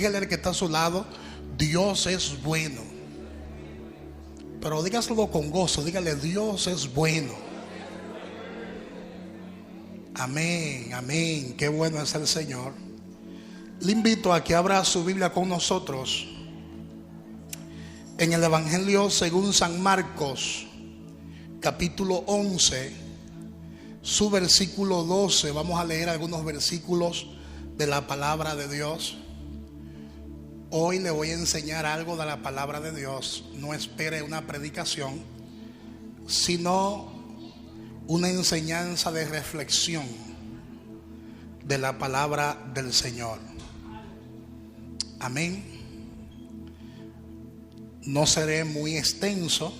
Dígale al que está a su lado: Dios es bueno. Pero dígaselo con gozo. Dígale: Dios es bueno. Amén, amén. Qué bueno es el Señor. Le invito a que abra su Biblia con nosotros en el Evangelio según San Marcos, capítulo 11, su versículo 12. Vamos a leer algunos versículos de la palabra de Dios. Hoy le voy a enseñar algo de la palabra de Dios. No espere una predicación, sino una enseñanza de reflexión de la palabra del Señor. Amén. No seré muy extenso,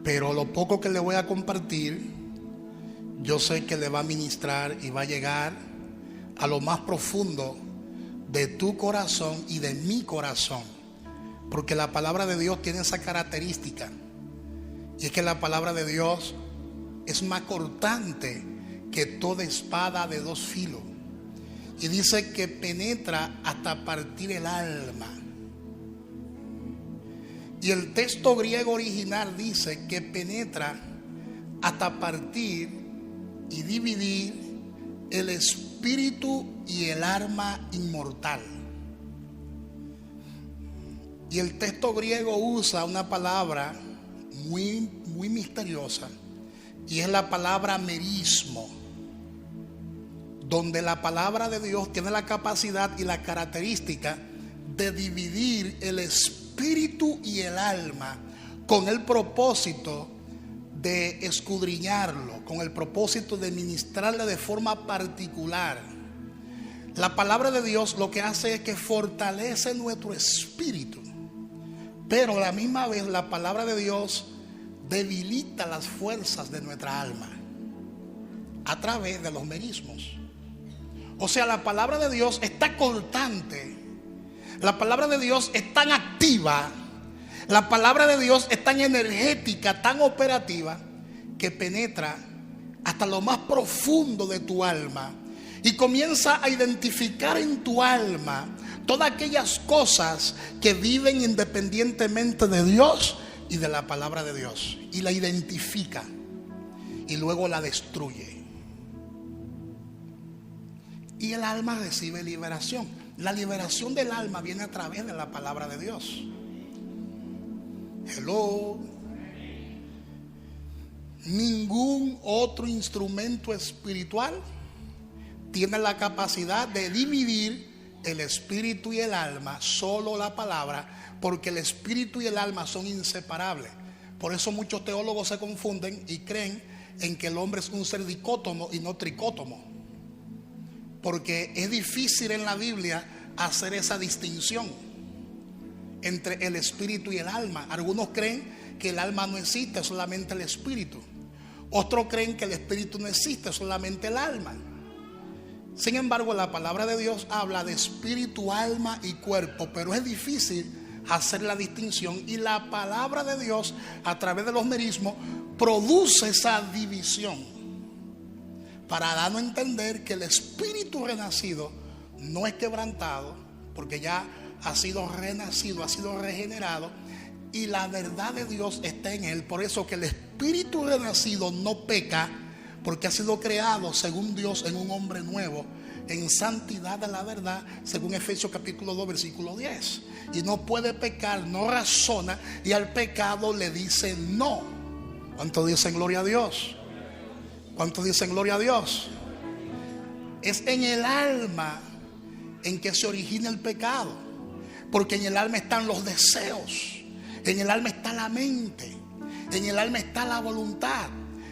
pero lo poco que le voy a compartir, yo sé que le va a ministrar y va a llegar a lo más profundo de tu corazón y de mi corazón, porque la palabra de Dios tiene esa característica, y es que la palabra de Dios es más cortante que toda espada de dos filos, y dice que penetra hasta partir el alma. Y el texto griego original dice que penetra hasta partir y dividir el espíritu y el alma inmortal. Y el texto griego usa una palabra muy misteriosa, y es la palabra merismo, donde la palabra de Dios tiene la capacidad y la característica de dividir el espíritu y el alma con el propósito de escudriñarlo, con el propósito de ministrarle de forma particular. La palabra de Dios lo que hace es que fortalece nuestro espíritu, pero a la misma vez la palabra de Dios debilita las fuerzas de nuestra alma a través de los merismos. O sea, la palabra de Dios está cortante, la palabra de Dios es tan activa, la palabra de Dios es tan energética, tan operativa, que penetra hasta lo más profundo de tu alma y comienza a identificar en tu alma todas aquellas cosas que viven independientemente de Dios y de la palabra de Dios, y la identifica y luego la destruye. Y el alma recibe liberación. La liberación del alma viene a través de la palabra de Dios. Hello. Ningún otro instrumento espiritual tiene la capacidad de dividir el espíritu y el alma, solo la palabra, porque el espíritu y el alma son inseparables. Por eso muchos teólogos se confunden y creen en que el hombre es un ser dicótomo y no tricótomo, porque es difícil en la Biblia hacer esa distinción entre el espíritu y el alma. Algunos creen que el alma no existe, solamente el espíritu. Otros creen que el espíritu no existe, solamente el alma. Sin embargo, la palabra de Dios habla de espíritu, alma y cuerpo, pero es difícil hacer la distinción, y la palabra de Dios a través de los merismos produce esa división para darnos a entender que el espíritu renacido no es quebrantado, porque ya ha sido renacido, ha sido regenerado, y la verdad de Dios está en él. Por eso que el espíritu renacido no peca, porque ha sido creado según Dios en un hombre nuevo, en santidad de la verdad, según Efesios capítulo 2 versículo 10. Y no puede pecar, no razona, y al pecado le dice no. ¿Cuántos dicen gloria a Dios? ¿Cuántos dicen gloria a Dios? Es en el alma en que se origina el pecado, porque en el alma están los deseos, en el alma está la mente, en el alma está la voluntad,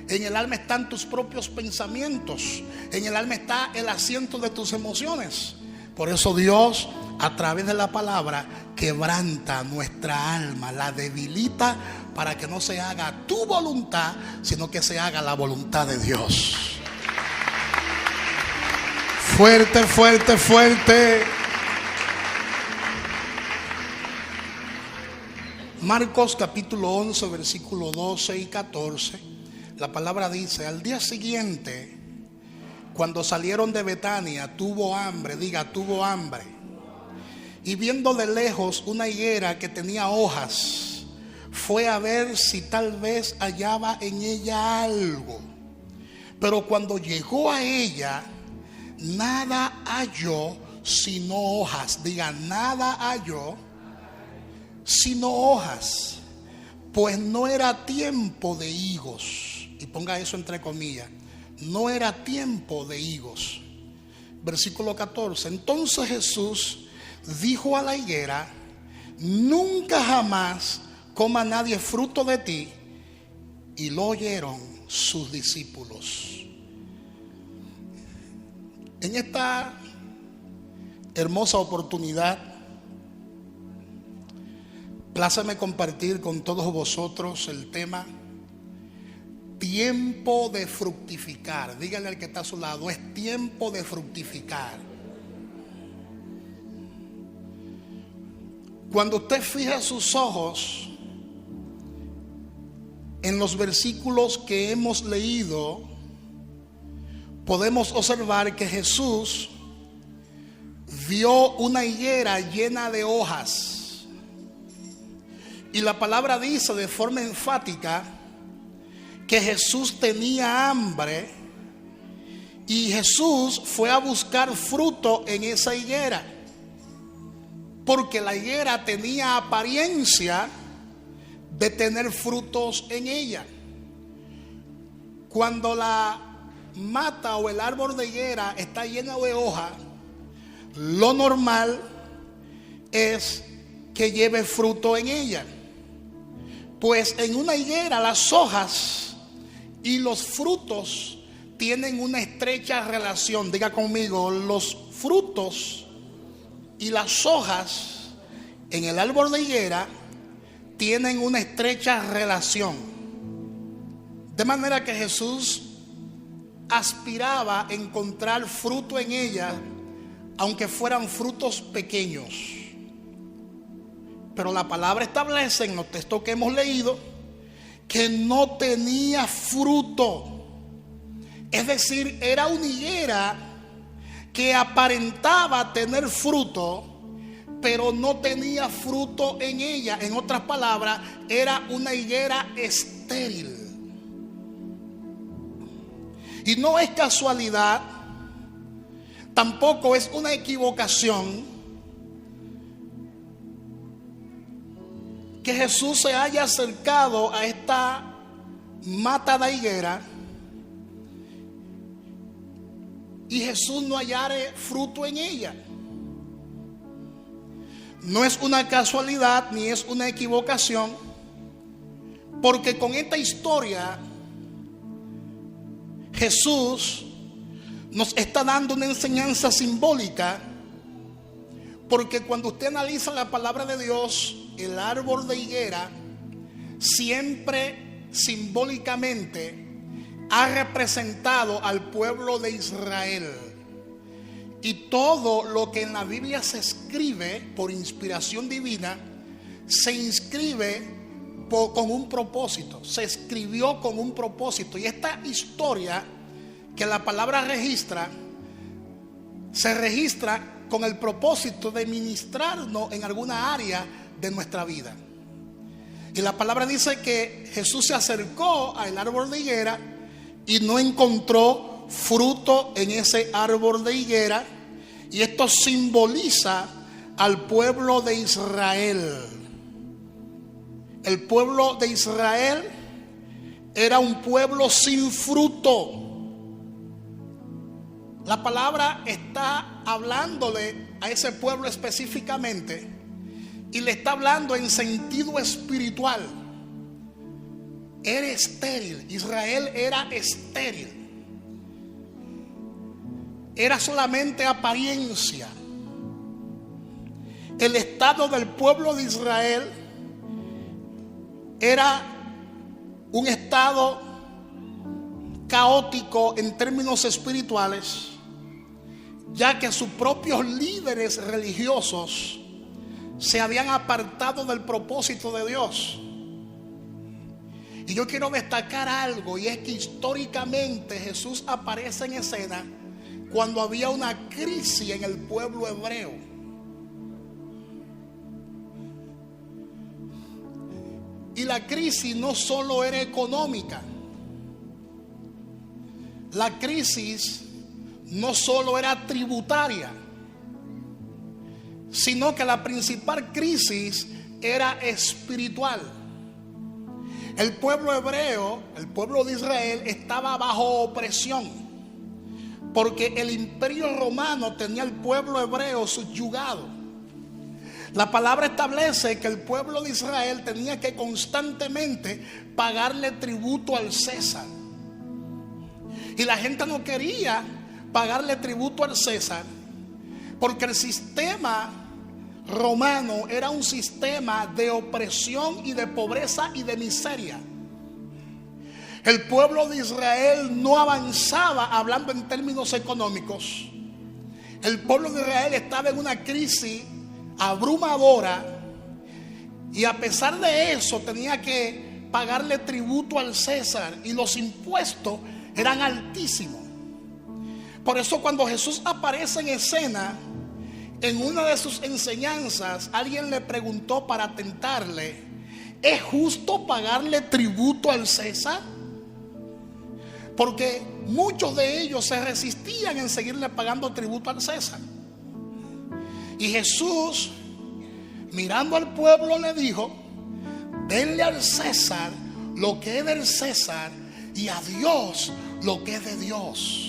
en el alma están tus propios pensamientos, en el alma está el asiento de tus emociones. Por eso Dios, a través de la palabra, quebranta nuestra alma, la debilita, para que no se haga tu voluntad, sino que se haga la voluntad de Dios. Fuerte, fuerte, fuerte. Marcos capítulo 11 versículo 12 y 14. La palabra dice: al día siguiente, cuando salieron de Betania, tuvo hambre, diga, tuvo hambre. Y viendo de lejos una higuera que tenía hojas, fue a ver si tal vez hallaba en ella algo. Pero cuando llegó a ella, nada halló sino hojas. Diga, nada halló sino hojas, pues no era tiempo de higos. Y ponga eso entre comillas, no era tiempo de higos. Versículo 14. Entonces Jesús dijo a la higuera: nunca jamás coma nadie fruto de ti. Y lo oyeron sus discípulos. En esta hermosa oportunidad, pláceme compartir con todos vosotros el tema tiempo de fructificar. Dígale al que está a su lado, es tiempo de fructificar. Cuando usted fija sus ojos en los versículos que hemos leído, podemos observar que Jesús vio una higuera llena de hojas. Y la palabra dice de forma enfática que Jesús tenía hambre y Jesús fue a buscar fruto en esa higuera, porque la higuera tenía apariencia de tener frutos en ella. Cuando la mata o el árbol de higuera está lleno de hoja, lo normal es que lleve fruto en ella. Pues en una higuera las hojas y los frutos tienen una estrecha relación. Diga conmigo, los frutos y las hojas en el árbol de higuera tienen una estrecha relación. De manera que Jesús aspiraba a encontrar fruto en ella, aunque fueran frutos pequeños. Pero la palabra establece en los textos que hemos leído que no tenía fruto. Es decir, era una higuera que aparentaba tener fruto, pero no tenía fruto en ella. En otras palabras, era una higuera estéril. Y no es casualidad, tampoco es una equivocación que Jesús se haya acercado a esta mata de higuera y Jesús no hallare fruto en ella. No es una casualidad ni es una equivocación, porque con esta historia Jesús nos está dando una enseñanza simbólica, porque cuando usted analiza la palabra de Dios, el árbol de higuera siempre simbólicamente ha representado al pueblo de Israel. Y todo lo que en la Biblia se escribe por inspiración divina se inscribe con un propósito. Se escribió con un propósito. Y esta historia que la palabra registra, se registra con el propósito de ministrarnos en alguna área de nuestra vida. Y la palabra dice que Jesús se acercó al árbol de higuera y no encontró fruto en ese árbol de higuera. Y esto simboliza al pueblo de Israel. El pueblo de Israel era un pueblo sin fruto. La palabra está hablándole a ese pueblo específicamente y le está hablando en sentido espiritual. Era estéril. Israel era estéril. Era solamente apariencia. El estado del pueblo de Israel era un estado caótico en términos espirituales, ya que sus propios líderes religiosos se habían apartado del propósito de Dios. Y yo quiero destacar algo, y es que históricamente Jesús aparece en escena cuando había una crisis en el pueblo hebreo. Y la crisis no solo era económica. La crisis no solo era tributaria, sino que la principal crisis era espiritual. El pueblo hebreo, el pueblo de Israel, estaba bajo opresión, porque el imperio romano tenía al pueblo hebreo subyugado. La palabra establece que el pueblo de Israel tenía que constantemente pagarle tributo al César. Y la gente no quería pagarle tributo al César, porque el sistema romano era un sistema de opresión y de pobreza y de miseria. El pueblo de Israel no avanzaba hablando en términos económicos. El pueblo de Israel estaba en una crisis abrumadora, y a pesar de eso tenía que pagarle tributo al César, y los impuestos eran altísimos. Por eso cuando Jesús aparece en escena, en una de sus enseñanzas, alguien le preguntó para tentarle: ¿es justo pagarle tributo al César? Porque muchos de ellos se resistían en seguirle pagando tributo al César. Y Jesús, mirando al pueblo, le dijo: denle al César lo que es del César, y a Dios lo que es de Dios.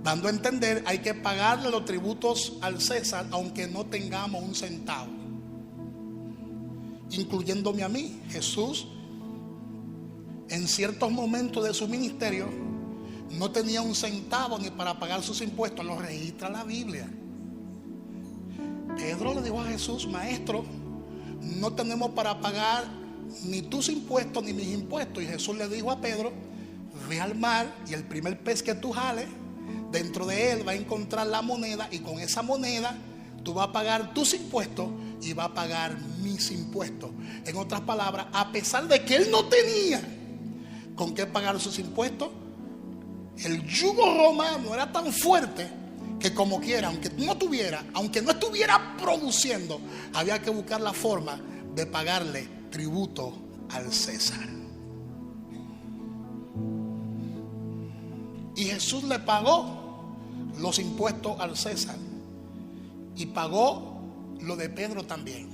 Dando a entender, hay que pagarle los tributos al César aunque no tengamos un centavo, incluyéndome a mí. Jesús, en ciertos momentos de su ministerio, no tenía un centavo ni para pagar sus impuestos. Lo registra la Biblia. Pedro le dijo a Jesús: maestro, no tenemos para pagar ni tus impuestos ni mis impuestos. Y Jesús le dijo a Pedro: ve al mar, y el primer pez que tú jales, dentro de él va a encontrar la moneda, y con esa moneda tú vas a pagar tus impuestos y vas a pagar mis impuestos. En otras palabras, a pesar de que él no tenía con qué pagar sus impuestos, el yugo romano era tan fuerte que como quiera, aunque no estuviera produciendo, había que buscar la forma de pagarle tributo al César. Y Jesús le pagó los impuestos al César, y pagó lo de Pedro también.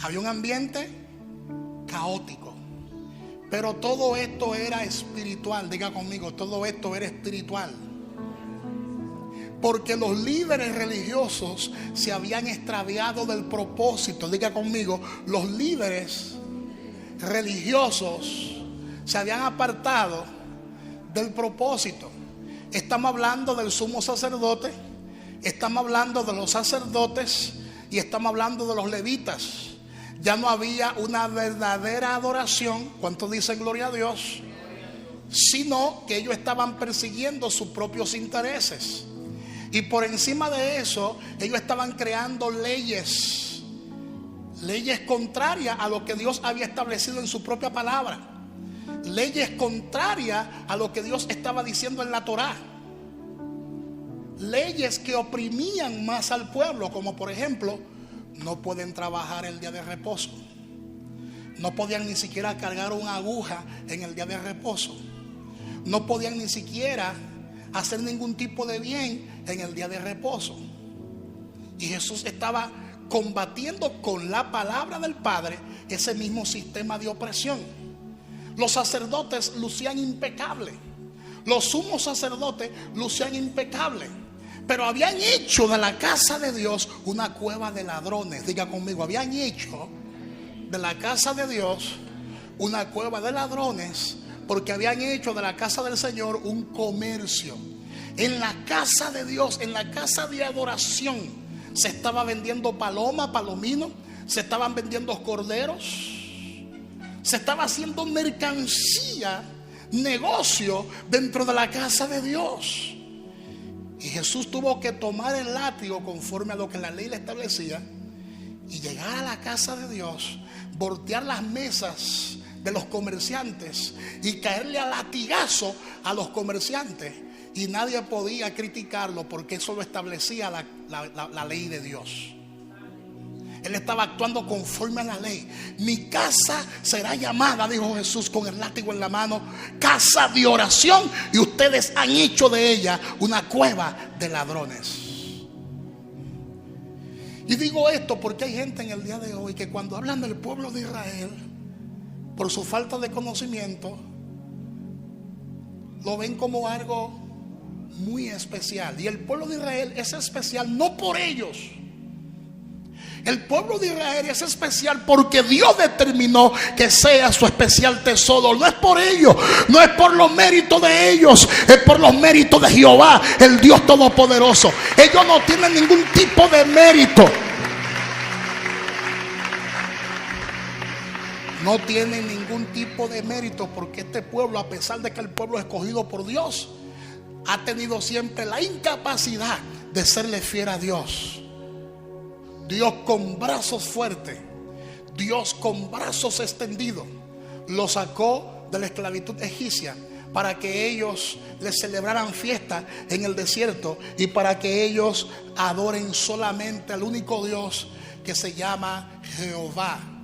Había un ambiente caótico, pero todo esto era espiritual. Diga conmigo: todo esto era espiritual. Porque los líderes religiosos se habían extraviado del propósito. Diga conmigo: los líderes religiosos se habían apartado del propósito. Estamos hablando del sumo sacerdote, estamos hablando de los sacerdotes, y estamos hablando de los levitas. Ya no había una verdadera adoración. ¿Cuántos dicen gloria a Dios? Sino que ellos estaban persiguiendo sus propios intereses. Y por encima de eso, ellos estaban creando leyes contrarias a lo que Dios había establecido en su propia palabra. Leyes contrarias a lo que Dios estaba diciendo en la Torá. Leyes que oprimían más al pueblo, como por ejemplo: no pueden trabajar el día de reposo. No podían ni siquiera cargar una aguja en el día de reposo. No podían ni siquiera hacer ningún tipo de bien en el día de reposo. Y Jesús estaba combatiendo con la palabra del Padre ese mismo sistema de opresión. Los sacerdotes lucían impecables. Los sumos sacerdotes lucían impecables. Pero habían hecho de la casa de Dios una cueva de ladrones. Diga conmigo: habían hecho de la casa de Dios una cueva de ladrones, porque habían hecho de la casa del Señor un comercio. En la casa de Dios, en la casa de adoración, se estaba vendiendo paloma, palomino, se estaban vendiendo corderos, se estaba haciendo mercancía, negocio dentro de la casa de Dios. Y Jesús tuvo que tomar el látigo conforme a lo que la ley le establecía y llegar a la casa de Dios, voltear las mesas de los comerciantes y caerle a latigazo a los comerciantes. Y nadie podía criticarlo porque eso lo establecía la ley de Dios. Él estaba actuando conforme a la ley. Mi casa será llamada, dijo Jesús con el látigo en la mano, casa de oración, y ustedes han hecho de ella una cueva de ladrones. Y digo esto porque hay gente en el día de hoy que cuando hablan del pueblo de Israel, por su falta de conocimiento, lo ven como algo muy especial. Y el pueblo de Israel es especial no por ellos. El pueblo de Israel es especial porque Dios determinó que sea su especial tesoro. No es por ellos, no es por los méritos de ellos, es por los méritos de Jehová, el Dios Todopoderoso. Ellos no tienen ningún tipo de mérito. No tienen ningún tipo de mérito porque este pueblo, a pesar de que el pueblo escogido por Dios, ha tenido siempre la incapacidad de serle fiel a Dios. Dios con brazos fuertes, Dios con brazos extendidos, lo sacó de la esclavitud egipcia para que ellos le celebraran fiesta en el desierto y para que ellos adoren solamente al único Dios que se llama Jehová.